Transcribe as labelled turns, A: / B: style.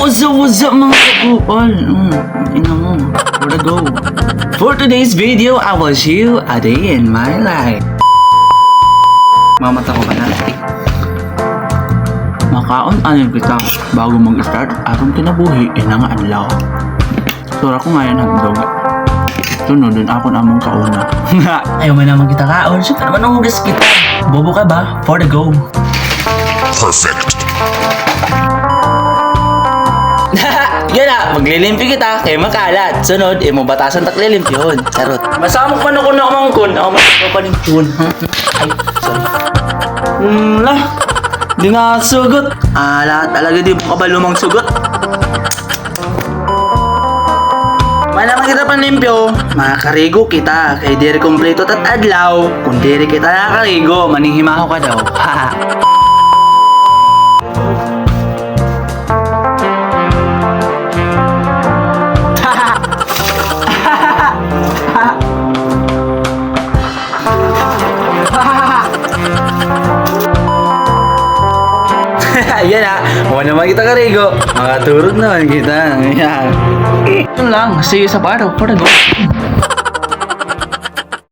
A: What's up mga kapupal? Ina mo, where to go? For today's video, I will show you a day in my life. Mamata ko ba na? Makaon-anin kita bago mag-start atong kinabuhi inang anlaw. Sura ko ngayon hangdog. Sunod din ako na mong kauna. Ayaw mo naman kita kaon. Siyempre naman ang hugas kita. Bobo ka ba? For the go.
B: Perfect.
A: Yan na, maglilimpi kita kay makalat. Sunod, mo batasan taglilimpi yun. Charot. Masama pa na ko na kumangkon. Ako masama pa rin yun. Ay, sorry. Lah, di nga sugot. Lahat talaga di mo kabalumang sugot. Malaman kita panlimpyo, makakarigo kita. Kay diri kompleto tat adlaw. Kung diri kita nakakarigo, maninghimaho ka daw. Haha. Yan na, huwag naman kita karigo. Makaturog naman kita. Yan. Ito lang, see you sa baro. For the go.